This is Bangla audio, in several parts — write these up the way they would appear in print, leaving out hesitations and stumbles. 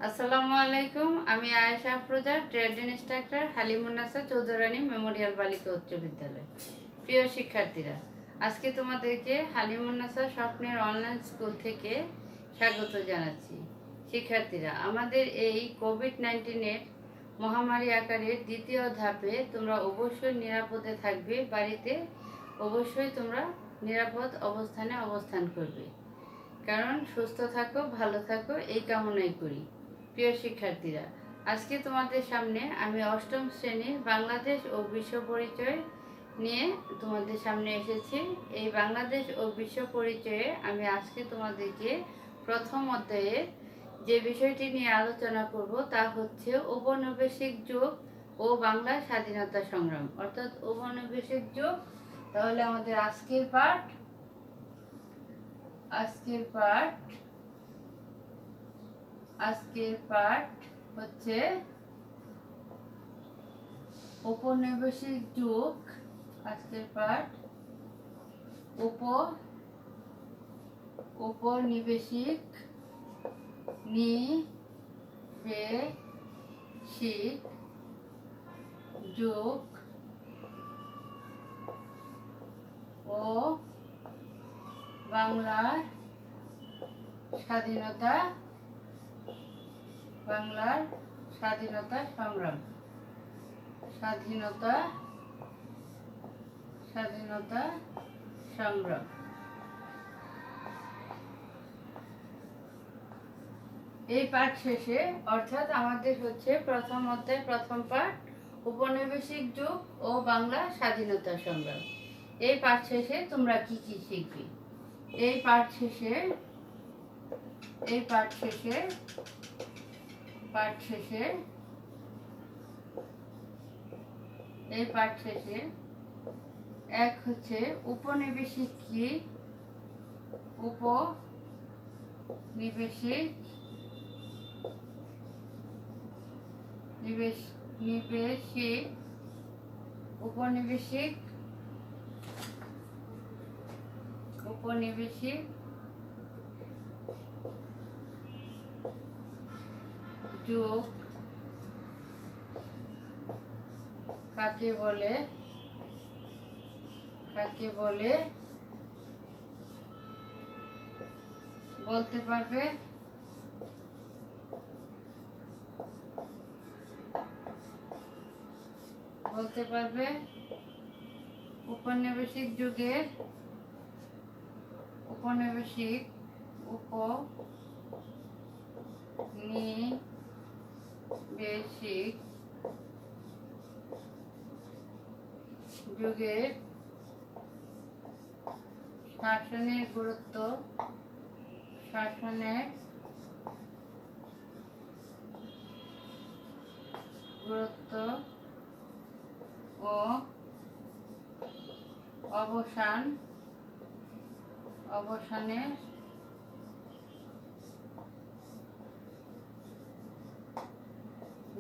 আসসালামু আলাইকুম। আমি Ayesha Afroza, trade instructor, Halimunnesa Chowdhurani memorial বালিকা উচ্চ বিদ্যালয়। প্রিয় শিক্ষার্থীরা, আজকে তোমাদেরকে হালিমুন্নাসা স্বপ্নের অনলাইন স্কুল থেকে স্বাগত জানাচ্ছি। শিক্ষার্থীরা, আমাদের এই কোভিড-19 মহামারী আকারের দ্বিতীয় ধাপে তোমরা অবশ্যই নিরাপদে থাকবে। বাড়িতে অবশ্যই তোমরা নিরাপদ অবস্থানে অবস্থান করবে, কারণ সুস্থ থাকো, ভালো থাকো, এই কামনাই করি। প্রিয় শিক্ষার্থীরা, আজকে তোমাদের সামনে আমি অষ্টম শ্রেণীর বাংলাদেশ ও বিশ্ব পরিচয় নিয়ে তোমাদের সামনে এসেছি। এই বাংলাদেশ ও বিশ্ব পরিচয়ে আমি আজকে তোমাদেরকে প্রথম অধ্যায়ে যে বিষয়টি নিয়ে আলোচনা করব তা হচ্ছে ঔপনিবেশিক যুগ ও বাংলার স্বাধীনতা সংগ্রাম, অর্থাৎ ঔপনিবেশিক যুগ। তাহলে আমাদের আজকের পাঠ হচ্ছে ঔপনিবেশিক যুগ। আজকের পাঠ ঔপনিবেশিক যুগ ও বাংলার স্বাধীনতা সংগ্রাম। এই পাঠ শেষে, অর্থাৎ আমাদের হচ্ছে প্রথম অধ্যায় প্রথম পাঠ ঔপনিবেশিক যুগ ও বাংলা স্বাধীনতা সংগ্রাম। এই পাঠ শেষে তোমরা কি কি শিখবে? এই পাঠ শেষে এক হচ্ছে উপনিবেশিক কি, উপনিবেশিক যুগ কাকে বলে বলতে পারবে? উপনিবেশিক যুগের শাসনের গুরুত্ব ও অবসানের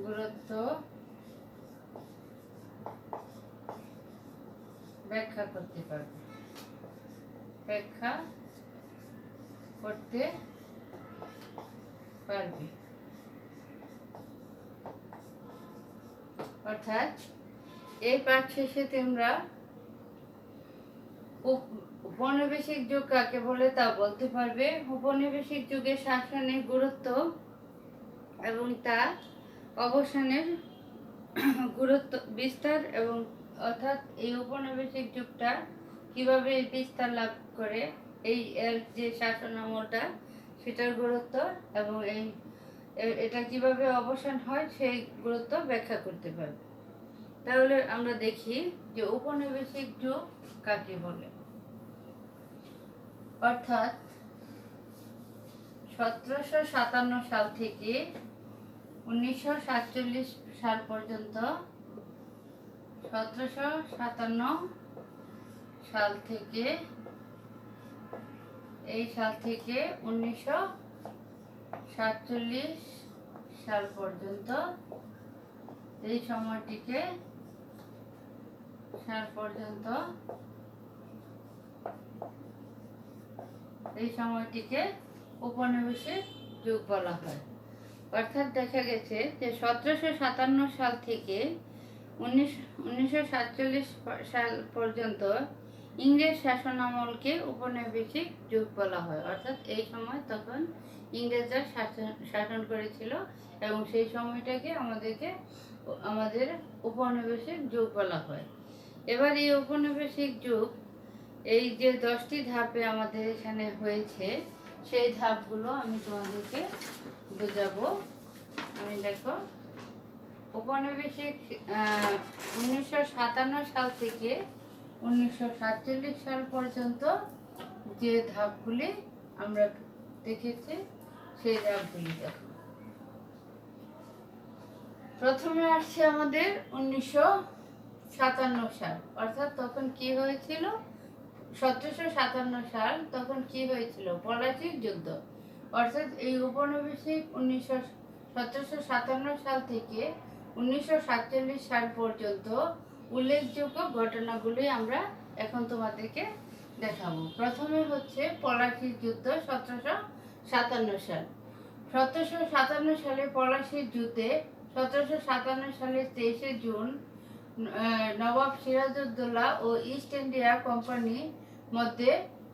গুরুত্ব ব্যাখ্যা করতে পারবে। অর্থাৎ এই পাঠ শেষে তোমরা উপনিবেশিক যুগ কাকে বলে তা বলতে পারবে, উপনিবেশিক যুগের শাসনের গুরুত্ব এবং তা অবসানের গুরুত্ব বিস্তার, এবং অর্থাৎ এই উপনিবেশিক যুগটা কিভাবে বিস্তার লাভ করে, এই এর যে শাসন আমলটা সেটার গুরুত্ব, এবং এটা কিভাবে অবসান হয় সেই গুরুত্ব ব্যাখ্যা করতে পারবে। তাহলে আমরা দেখি যে ঔপনিবেশিক যুগ কাকে বলে। অর্থাৎ 1757 সাল থেকে 1947 সাল পর্যন্ত, 1757 সাল থেকে 1947 সাল পর্যন্ত এই সময়টিকে ঔপনিবেশিক যুগ বলা হয়। অর্থাৎ দেখা গেছে যে 1757 সাল থেকে 1947 সাল পর্যন্ত ইংরেজ শাসনামলকে উপনিবেশিক যুগ বলা হয়। অর্থাৎ এই সময় তখন ইংরেজরা শাসন করেছিল এবং সেই সময়টাকে আমাদের উপনিবেশিক যুগ বলা হয়। এবার এই উপনিবেশিক যুগ, এই যে 10টি ধাপে আমাদের এখানে হয়েছে, সেই ধাপগুলো আমি তোমাদেরকে বোঝাবো। আমি দেখো, উপনিবেশিক 1957 সাল থেকে 1947 সাল পর্যন্ত যে ধাপগুলি আমরা দেখেছি, সেই ধাপগুলি দেখো। প্রথমে আসছে আমাদের 1957 সাল। অর্থাৎ তখন কি হয়েছিল? 1757 সাল তখন কি হয়েছিল? পলাশির যুদ্ধ। অর্থাৎ এই উপনিবেশিক 1757 সাল থেকে 1947 সাল পর্যন্ত উল্লেখযোগ্য ঘটনাগুলি আমরা এখন তোমাদেরকে দেখাবো। প্রথমে হচ্ছে পলাশির যুদ্ধ, 1757 সাল। 1757 সালে পলাশির যুদ্ধে 1757 সালের 23শে জুন নবাব সিরাজউদ্দৌলা ও ইস্ট ইন্ডিয়া কোম্পানির মধ্যে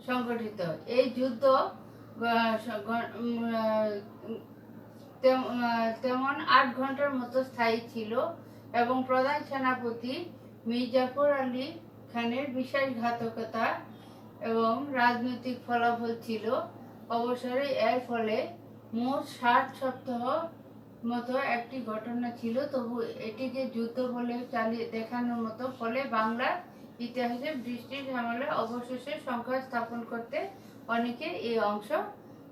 সংগঠিত। এই যুদ্ধ তেমন 8 ঘন্টার মতো স্থায়ী ছিল এবং প্রধান সেনাপতি মীর জাফর আলী খানের বিশ্বাসঘাতকতা এবং রাজনৈতিক ফলাফল ছিল অবসরে। এর ফলে মোট 60 সপ্তাহ মতো একটি ঘটনা ছিল, তবু এটিকে যুদ্ধ বলে দেখানোর মতো। ফলে বাংলার ইতিহাসে ব্রিটিশ আমলে অবশেষে সংখ্যা স্থাপন করতে অনেকে এই অংশ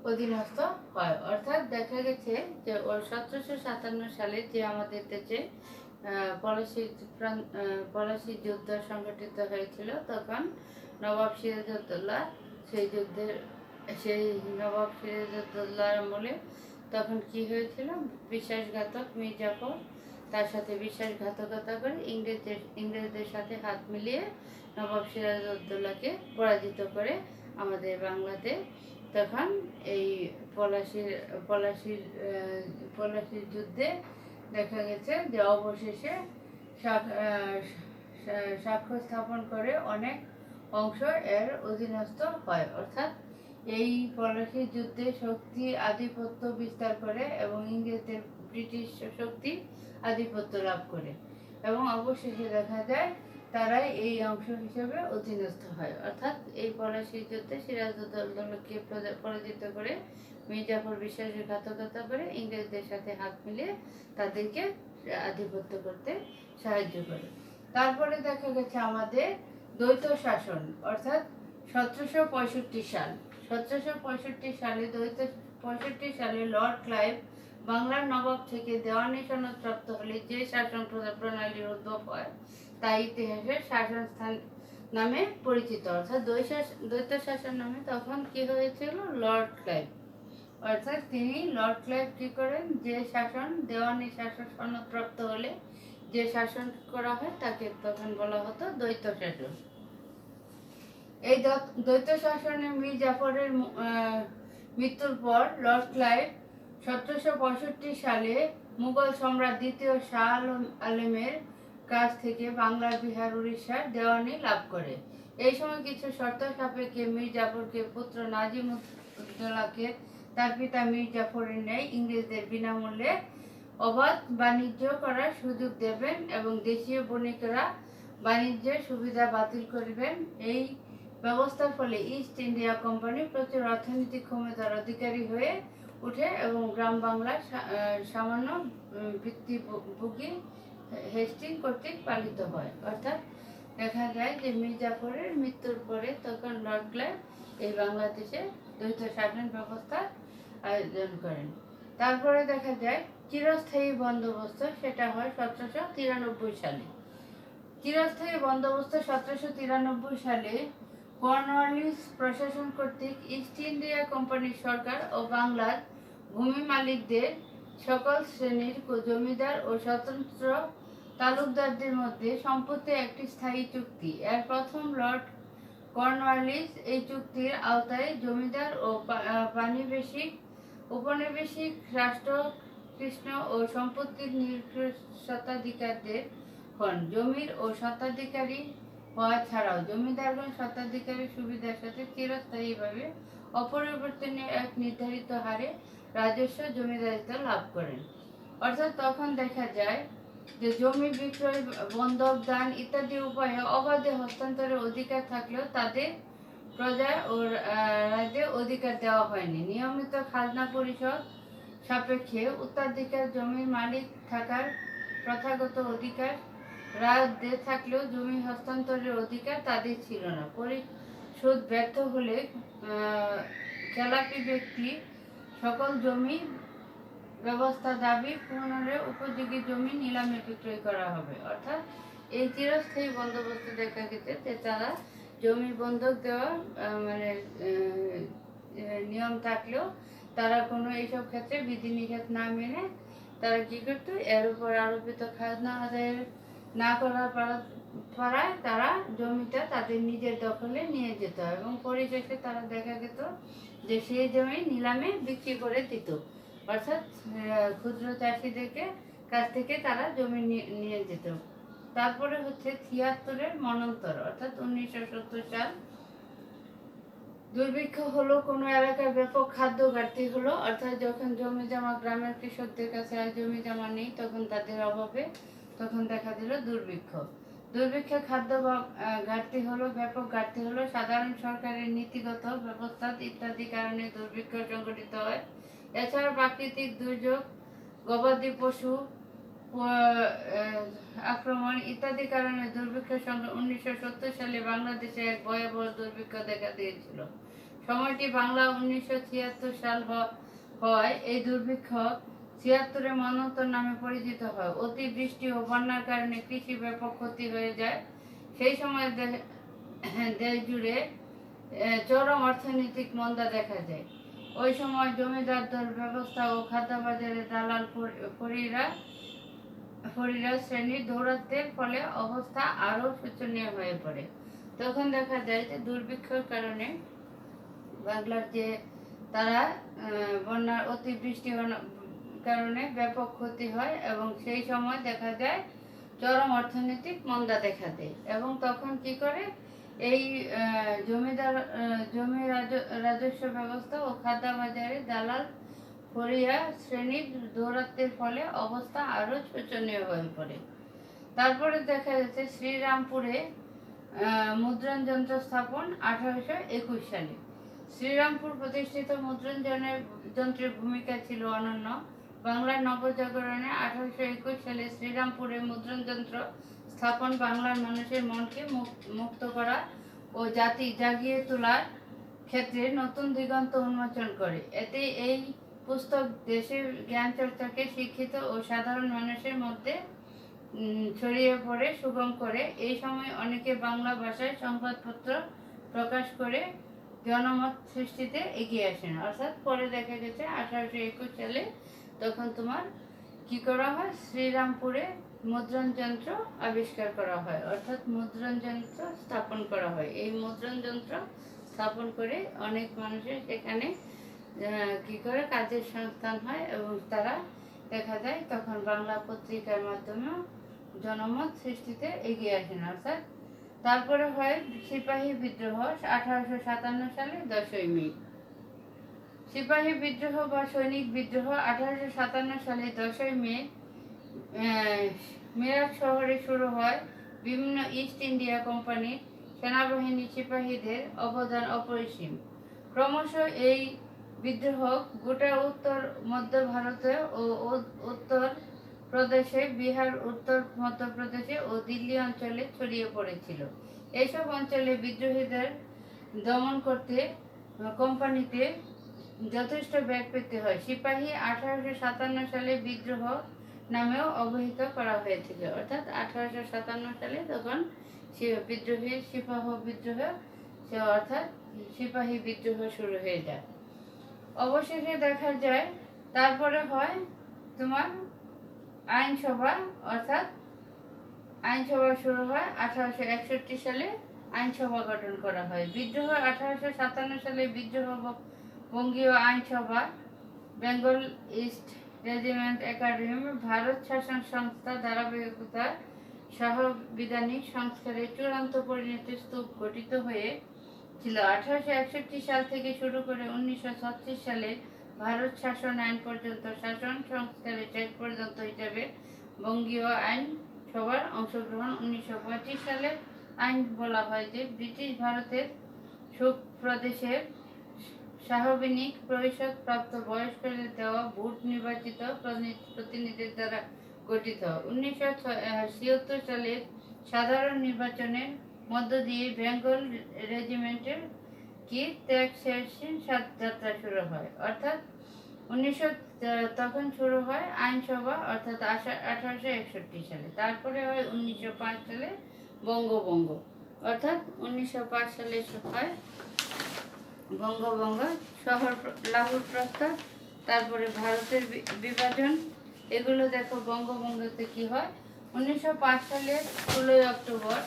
অধীনস্থ হয়। অর্থাৎ দেখা গেছে যে 1757 সালে যে আমাদের দেশে পলাশির যুদ্ধ সংগঠিত হয়েছিল, তখন নবাব সিরাজউদ্দৌলা সেই নবাব সিরাজউদ্দৌলার আমলে তখন কি হয়েছিল? বিশ্বাসঘাতক মীর জাফর তার সাথে বিশ্বাসঘাতকতা করে ইংরেজদের সাথে হাত মিলিয়ে নবাব সিরাজউদ্দৌলাকে পরাজিত করে আমাদের বাংলাতে তখন এই পলাশির যুদ্ধে দেখা গেছে যে অবশেষে সাক্ষ্য স্থাপন করে অনেক অংশ এর অধীনস্থ হয়। অর্থাৎ এই পলাশির যুদ্ধে শক্তি আধিপত্য বিস্তার করে এবং ইংরেজদের ব্রিটিশ শক্তি আধিপত্য লাভ করে এবং অবশেষে দেখা যায় তারাই এই অংশ হিসেবে অধীনস্থ হয়। অর্থাৎ এই পলাশির যুদ্ধে সিরাজউদ্দৌলাকে পরাজিত করে মীর জাফর বিশ্বাসঘাতকতা করে ইংরেজদের সাথে হাত মিলিয়ে তাদেরকে আধিপত্য করতে সাহায্য করে। তারপরে দেখা গেছে আমাদের দ্বৈত শাসন, অর্থাৎ 1765 সাল। 1765 সালে লর্ড ক্লাইভ বাংলার নবাব থেকে দেওয়ানি সনদ প্রাপ্ত হলে যে শাসন প্রণালীর উদ্ভব হয় তা ইতিহাসের শাসন স্থান নামে পরিচিত। অর্থাৎ দ্বৈত শাসন নামে তখন কি হয়েছিল? Lord Clive. অর্থাৎ লর্ড ক্লাইভ কি করেন? যে শাসন দেওয়ানি শাসন সনদ প্রাপ্ত হলে যে শাসন করা হয় তাকে তখন বলা হতো দ্বৈত শাসন। এই দ্বৈত শাসনে মীর জাফরের মৃত্যুর পর লর্ড ক্লাইভ 1765 সালে মুঘল সম্রাট দ্বিতীয় শাহ আলমের কাছ থেকে বাংলা, বিহার, উড়িষ্যার দেওয়ানি লাভ করে। এই সময় কিছু শর্ত সাপেক্ষে মীর জাফরকে পুত্র নাজিম-উদ-দৌলাকে তার পিতা মীর জাফরের ন্যায় ইংরেজদের বিনামূল্যে অবাধ বাণিজ্য করার সুযোগ দেবেন এবং দেশীয় বণিকেরা বাণিজ্যের সুবিধা বাতিল করবেন। এই ব্যবস্থার ফলে ইস্ট ইন্ডিয়া কোম্পানি প্রচুর অর্থনৈতিক ক্ষমতার অধিকারী হয়ে উঠে এবং গ্রাম বাংলার সামান্য বৃত্তিভোগী হেস্টিং কর্তৃক পালিত হয়। অর্থাৎ দেখা যায় যে মীর জাফরের মৃত্যুর পরে তখন লর্ড ক্লাইভ এই বাংলাদেশে দ্বৈত শাসন ব্যবস্থা আয়োজন করেন। তারপরে দেখা যায় চিরস্থায়ী বন্দোবস্ত, সেটা হয় 1793 সালে। চিরস্থায়ী বন্দোবস্ত 1793 সালে কর্নওয়ালিস প্রশাসন কর্তৃক ইস্ট ইন্ডিয়া কোম্পানির সরকার ও বাংলার ভূমি মালিকদের সকল শ্রেণীর জমিদার ও স্বতন্ত্র তালুকদারদের মধ্যে সম্পত্তি একটি স্থায়ী চুক্তি। এর প্রথম লর্ড কর্নওয়ালিস এই চুক্তির আওতায় জমিদার ও উপনিবেশিক রাষ্ট্র কৃষ্ণ ও সম্পত্তির স্বত্বাধিকারদের হন। জমির ও স্বত্বাধিকারী হওয়া ছাড়াও জমিদারগণ স্বত্বাধিকারী সুবিধার সাথে চিরস্থায়ীভাবে অপরিবর্তনীয় এক নির্ধারিত হারে রাজস্ব জমিদারিত্ব লাভ করেন। অর্থাৎ তখন দেখা যায় যে জমি বিক্রয়, বন্ধক, দান ইত্যাদি উপায়ে অবাধে হস্তান্তরের অধিকার থাকলেও তাদের প্রজা ও রাজ্যে অধিকার দেওয়া হয়নি। নিয়মিত খাজনা পরিশোধ সাপেক্ষে উত্তরাধিকার জমির মালিক থাকার প্রথাগত অধিকার রাজ্যে থাকলেও জমি হস্তান্তরের অধিকার তাদের ছিল না। পরিশোধ ব্যর্থ হলে খেলাপি ব্যক্তি সকল জমি ব্যবস্থা দাবি পুনরে উপযোগী জমি নিলামে বিক্রয় করা হবে। অর্থাৎ এই চিরস্থায়ী বন্দোবস্ত দেখা গেছে যে তারা জমি বন্ধক দেওয়া মানে নিয়ম থাকলেও তারা কোনো এইসব ক্ষেত্রে বিধিনিষেধ না মেনে তারা কি করতো, এর উপর আরোপিত খাজনা আদায় না করার পাড়ায় তারা জমিটা তাদের নিজের দখলে নিয়ে যেত এবং পরিশেষে তারা দেখা যেত যে সেই জমি নিলামে বিক্রি করে দিত। অর্থাৎ ক্ষুদ্র চাষিদেরকে কাছ থেকে তারা জমি নিয়ে যেত। তারপরে হচ্ছে ৭৬-এর মন্বন্তর, অর্থাৎ ১৯৭০ সাল। দুর্ভিক্ষ হলো, কোনো এলাকায় ব্যাপক খাদ্য ঘাটতি হলো, অর্থাৎ যখন জমি জমা গ্রামের কৃষকদের কাছে আর জমি জমা নেই তখন তাদের অভাবে তখন দেখা দিল দুর্ভিক্ষ। দুর্ভিক্ষে খাদ্য ঘাটতি হলো, ব্যাপক ঘাটতি হলো, সাধারণ সরকারের নীতিগত ব্যবস্থা ইত্যাদি কারণে দুর্ভিক্ষ সংঘটিত হয়। এছাড়া প্রাকৃতিক দুর্যোগ, গবাদি পশু আক্রমণ ইত্যাদি কারণে দুর্ভিক্ষের সঙ্গে ১৯৭০ সালে বাংলাদেশে এক ভয়াবহ দুর্ভিক্ষ দেখা দিয়েছিল। সময়টি বাংলা ১৯৭৬ সাল হয়। এই দুর্ভিক্ষ ৭৬-এর মন্বন্তর নামে পরিচিত হয়। অতিবৃষ্টি ও বন্যার কারণে কৃষি ব্যাপক ক্ষতি হয়ে যায়। সেই সময় দেশ জুড়ে চরম অর্থনৈতিক মন্দা দেখা যায়। ওই সময় জমিদারদের ব্যবস্থা ও খাদ্যবাজারে দালাল ফরিরা শ্রেণীর দৌরাত্ম্যের ফলে অবস্থা আরও শোচনীয় হয়ে পড়ে। তখন দেখা যায় যে দুর্ভিক্ষের কারণে বাংলার যে তারা বন্যার অতিবৃষ্টি কারণে ব্যাপক ক্ষতি হয় এবং সেই সময় দেখা যায় চরম অর্থনৈতিক মন্দা দেখা দেয় এবং তখন কি করে এই জমি রাজস্ব ব্যবস্থা ও খাদ্যবাজারে দালাল ফরিয়া শ্রেণীর দৌরাত্ম্যের ফলে অবস্থা আরও শোচনীয় হয়ে পড়ে। তারপরে দেখা যাচ্ছে শ্রীরামপুরে মুদ্রণ যন্ত্র স্থাপন ১৮২১ সালে। শ্রীরামপুর প্রতিষ্ঠিত মুদ্রণ যন্ত্রের ভূমিকা ছিল অনন্য। বাংলার নবজাগরণে ১৮২১ সালে শ্রীরামপুরে মুদ্রণ যন্ত্র স্থাপন বাংলার মানুষের মনকে মুক্ত করা ও জাতি জাগিয়ে তোলার ক্ষেত্রে নতুন দিগন্ত উন্মোচন করে। এতে এই পুস্তক দেশের জ্ঞান চর্চাকে শিক্ষিত ও সাধারণ মানুষের মধ্যে ছড়িয়ে পড়ে সুগম করে। এই সময় অনেকে বাংলা ভাষায় সংবাদপত্র প্রকাশ করে জনমত সৃষ্টিতে এগিয়ে আসেন। অর্থাৎ পরে দেখা গেছে ১৮২১ সালে তখন তোমার কি করা হয়, শ্রীরামপুরে মুদ্রণ যন্ত্র আবিষ্কার করা হয়, অর্থাৎ মুদ্রণ যন্ত্র স্থাপন করা হয়। এই মুদ্রণ যন্ত্র স্থাপন করে অনেক মানুষের সেখানে কি করে কাজের সংস্থান হয় এবং তারা দেখা যায় তখন বাংলা পত্রিকার মাধ্যমে জনমত সৃষ্টিতে এগিয়ে আসেন। অর্থাৎ তারপরে হয় সিপাহী বিদ্রোহ ১৮৫৭ সালে ১০ই মে। সিপাহী বিদ্রোহ বা সৈনিক বিদ্রোহ ১৮৫৭ সালে ১০ই মে মিরাট শহরে শুরু হয়। বিভিন্ন ইস্ট ইন্ডিয়া কোম্পানির সেনাবাহিনী সিপাহীদের অবদান অপরিসীম। ক্রমশ এই বিদ্রোহ গোটা উত্তর মধ্য ভারতে ও উত্তর প্রদেশে, বিহার, উত্তর মধ্যপ্রদেশে ও দিল্লি অঞ্চলে ছড়িয়ে পড়েছিল। এইসব অঞ্চলে বিদ্রোহীদের দমন করতে কোম্পানিতে যথেষ্ট ব্যাগ পেতে হয়। সিপাহী ১৮৫৭ সালে বিদ্রোহ নামেও অবহিত করা হয়েছিল। অর্থাৎ ১৮৫৭ সালে তখন বিদ্রোহী সিপাহ বিদ্রোহ অর্থাৎ সিপাহী বিদ্রোহ শুরু হয়ে যায়। অবশেষে দেখা যায় তারপরে হয় তোমার আইনসভা, অর্থাৎ আইনসভা শুরু হয় ১৮৬১ সালে আইনসভা গঠন করা হয়। বিদ্রোহ ১৮৫৭ সালে বিদ্রোহ বঙ্গীয় আইনসভা, Bengal East Regiment academy Bharat শাসন সংস্থা ধারাবাহিকতা সাংবিধানিক সংস্কারের চূড়ান্ত পরিণতি স্তূপ গঠিত হয়ে ছিল 1861 সাল থেকে শুরু করে 1936 সালে ভারত শাসন আইন পর্যন্ত শাসন সংস্কারের শেষ পর্যন্ত হিসাবে বঙ্গীয় আইন সভার অংশগ্রহণ। 1925 সালে আইন বলা হয় যে ব্রিটিশ ভারতের সুখ প্রদেশের সাংবিধানিক পরিষদ প্রাপ্ত বয়স্কদের দেওয়া ভোট নির্বাচিত প্রতিনিধিদের দ্বারা গঠিত। 1976 সালের সাধারণ নির্বাচনের মধ্য দিয়ে বেঙ্গল রেজিমেন্টের কি ত্যাগ শেষে যাত্রা শুরু হয়, অর্থাৎ তখন শুরু হয় আইনসভা, অর্থাৎ 1861 সালে। তারপরে হয় 1905 সালে বঙ্গভঙ্গ, অর্থাৎ 1905 সালে হয় বঙ্গভঙ্গ, শহর লাহোর প্রস্তাব, তারপরে ভারতের বিভাজন। এগুলো দেখো বঙ্গভঙ্গতে কি হয়। 1905 সালের 16 অক্টোবর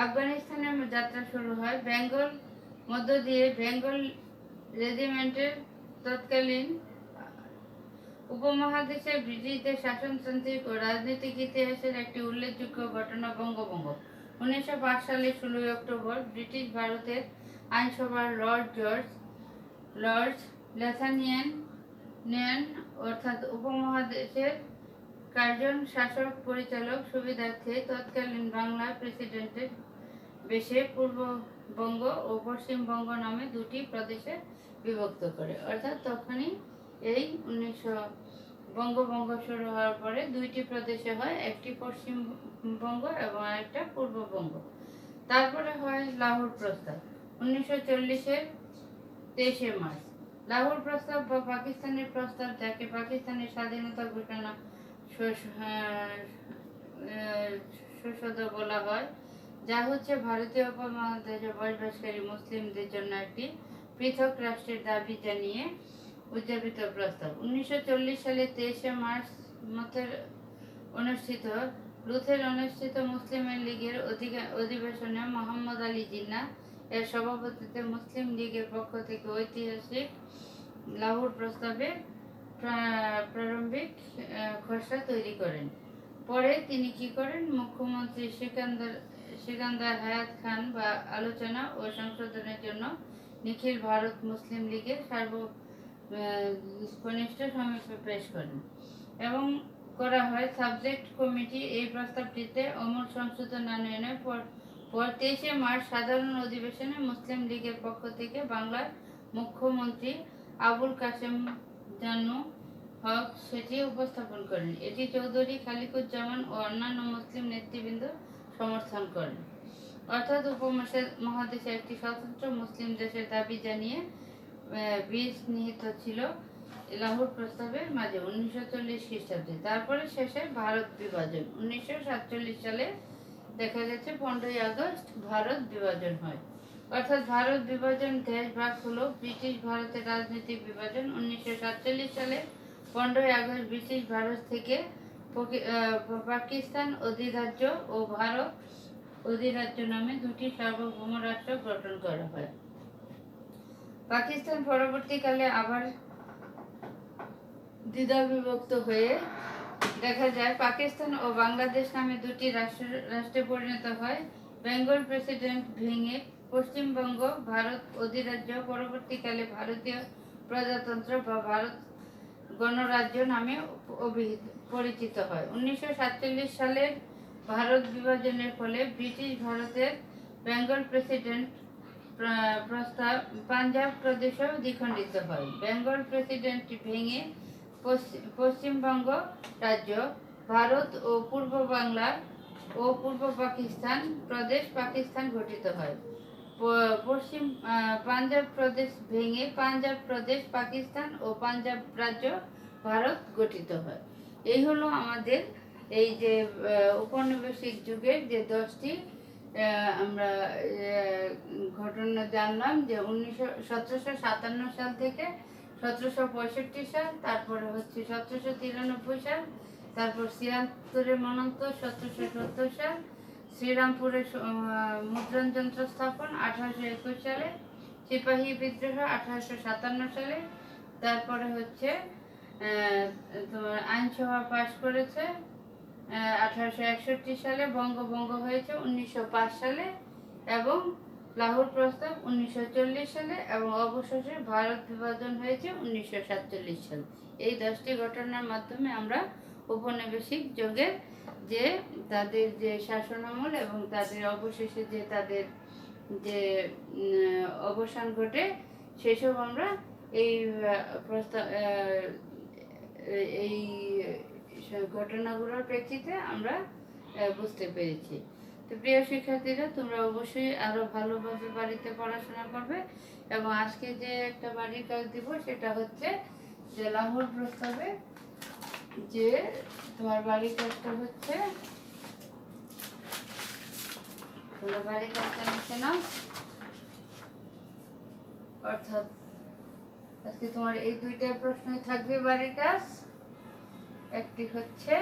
আফগানিস্তানের যাত্রা শুরু হয়। বেঙ্গল মধ্য দিয়ে বেঙ্গল রেজিমেন্টের তৎকালীন উপমহাদেশে ব্রিটিশদের শাসনতান্ত্রিক ও রাজনৈতিক ইতিহাসের একটি উল্লেখযোগ্য ঘটনা বঙ্গভঙ্গ। 1905 সালের 16 অক্টোবর ব্রিটিশ ভারতের আইনসভার লর্ড লেথানিয়ান অর্থাৎ উপমহাদেশের কার্জন শাসক পরিচালক সুবিধার্থে তৎকালীন বাংলা প্রেসিডেন্টের বেশে পূর্ববঙ্গ ও পশ্চিমবঙ্গ নামে দুটি প্রদেশে বিভক্ত করে, অর্থাৎ তখনই এই বঙ্গভঙ্গ শুরু হওয়ার পরে দুইটি প্রদেশে হয়, একটি পশ্চিমবঙ্গ এবং আরেকটা পূর্ববঙ্গ। তারপরে হয় লাহোর প্রস্তাব 1940-এর 23 মার্চ। লাহোর প্রস্তাব বা পাকিস্তানের প্রস্তাব, যাকে পাকিস্তানের স্বাধীনতা ঘোষণা সুসদ বলা হয়, যা হচ্ছে ভারতীয় উপমহাদেশে বসবাসকারী মুসলিমদের জন্য একটি পৃথক রাষ্ট্রের দাবি জানিয়ে উদযাপিত প্রস্তাব। 1940 সালে 23 মার্চ লুথের অনুষ্ঠিত মুসলিম লীগের অধিবেশনে মোহাম্মদ আলী জিন্না এর সভাপতিত্বে মুসলিম লীগের পক্ষ থেকে ঐতিহাসিক লাহোর প্রস্তাবের প্রারম্ভিক খসড়া তৈরি করেন। পরে তিনি কি করেন, মুখ্যমন্ত্রী সিকান্দার হায়াত খান বা আলোচনা ও সংশোধনের জন্য নিখিল ভারত মুসলিম লীগের কনিষ্ঠ সমীপে পেশ করেন এবং করা হয়। সাবজেক্ট কমিটি এই প্রস্তাবটিতে অমূল সংশোধন আনয়নের পর 23 মার্চ সাধারণ অধিবেশনে মুসলিম লীগের পক্ষ থেকে বাংলার মুখ্যমন্ত্রী আবুল কাসেম জানু হক সেটি উপস্থাপন করেন। এটি চৌধুরী খালিকুজ্জামান ও অন্যান্য মুসলিম নেতৃবৃন্দ সমর্থন করেন, অর্থাৎ উপমহাদেশে একটি স্বতন্ত্র মুসলিম দেশের দাবি জানিয়ে বীজ নিহিত ছিল লাহোর প্রস্তাবের মাঝে 1940 খ্রিস্টাব্দে। তারপরে শেষে ভারত বিভাজন 1947 সালে দেখা গেছে 15 আগস্ট ভারত বিভাজন হয়, অর্থাৎ ভারত বিভাজন দেশ ভাগ হলো। ব্রিটিশ ভারতের রাজনৈতিক বিভাজন 1947 সালে 15 আগস্ট ব্রিটিশ ভারত থেকে পাকিস্তান অধিরাজ্য ও ভারত অধিরাজ্য নামে দুটি সার্বভৌম রাষ্ট্র গঠন করা হয়। পাকিস্তান পরবর্তীকালে আবার দ্বিধা বিভক্ত হয়ে দেখা যায় পাকিস্তান ও বাংলাদেশ নামে দুটি রাষ্ট্রে পরিণত হয়। বেঙ্গল প্রেসিডেন্ট ভেঙে পশ্চিমবঙ্গ ভারত অধিরাজ্য পরবর্তীকালে ভারতীয় প্রজাতন্ত্র বা ভারত গণরাজ্য নামে পরিচিত হয়। 1947 সালের ভারত বিভাজনের ফলে ব্রিটিশ ভারতের বেঙ্গল প্রেসিডেন্ট প্রস্তাব পাঞ্জাব প্রদেশও দ্বিখণ্ডিত হয়। বেঙ্গল প্রেসিডেন্টটি ভেঙে পশ্চিমবঙ্গ রাজ্য, ভারত ও পূর্ব বাংলা ও পূর্ব পাকিস্তান প্রদেশ পাকিস্তান গঠিত হয়। পাঞ্জাব প্রদেশ ভেঙে পাঞ্জাব প্রদেশ পাকিস্তান ও পাঞ্জাব রাজ্য ভারত গঠিত হয়। এই হলো আমাদের এই যে ঔপনিবেশিক যুগের যে 10টি আমরা ঘটনা জানলাম, যে 1757 সাল থেকে 1765 সাল, তারপরে হচ্ছে 1793 সাল, তারপর 76-এর মন্বন্তর 1770 সাল, শ্রীরামপুরের মুদ্রণ যন্ত্র স্থাপন 1821 সালে, সিপাহী বিদ্রোহ 1857 সালে, তারপরে হচ্ছে তোমার আইনসভা পাশ করেছে 1861 সালে, বঙ্গভঙ্গ হয়েছে 1905 সালে, এবং লাহোর প্রস্তাব 1940 সালে, এবং অবশেষে ভারত বিভাজন হয়েছে 1947 সালে। এই 10টি ঘটনার মাধ্যমে আমরা উপনিবেশিক যুগের যে তাদের যে শাসনামল এবং তাদের অবশেষে যে তাদের যে অবসান ঘটে সেসব আমরা এই প্রস্তাব এই ঘটনাগুলোর প্রেক্ষিতে আমরা বুঝতে পেরেছি। তো প্রিয় শিক্ষার্থীরা, তোমরা অবশ্যই আরো ভালোভাবে বাড়িতে পড়াশোনা করবে, এবং আজকে যে একটা বাড়ির কাজ দিব সেটা হচ্ছে যে লাহোর প্রস্তাবে যে তোমার বাড়ির কাজটা হচ্ছে, তোমরা বাড়ির কাজটা নিচ্ছে না, অর্থাৎ আজকে তোমার এই দুইটা প্রশ্নই থাকবে বাড়ির কাজ। একটি হচ্ছে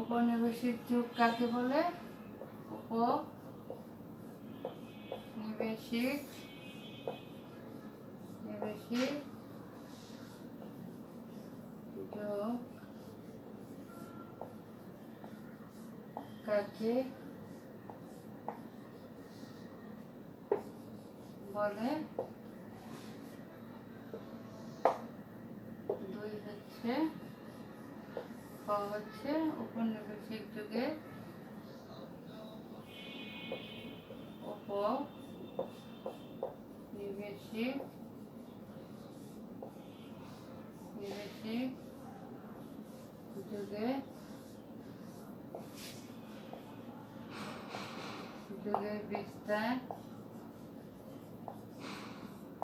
উপনিবেশিক যুগ কাকে বলে, উপনিবেশিক যুগ কাকে বলে, দুই হচ্ছে উপনিবেশিক যুগের উপনিবেশিক যুগের বিস্তার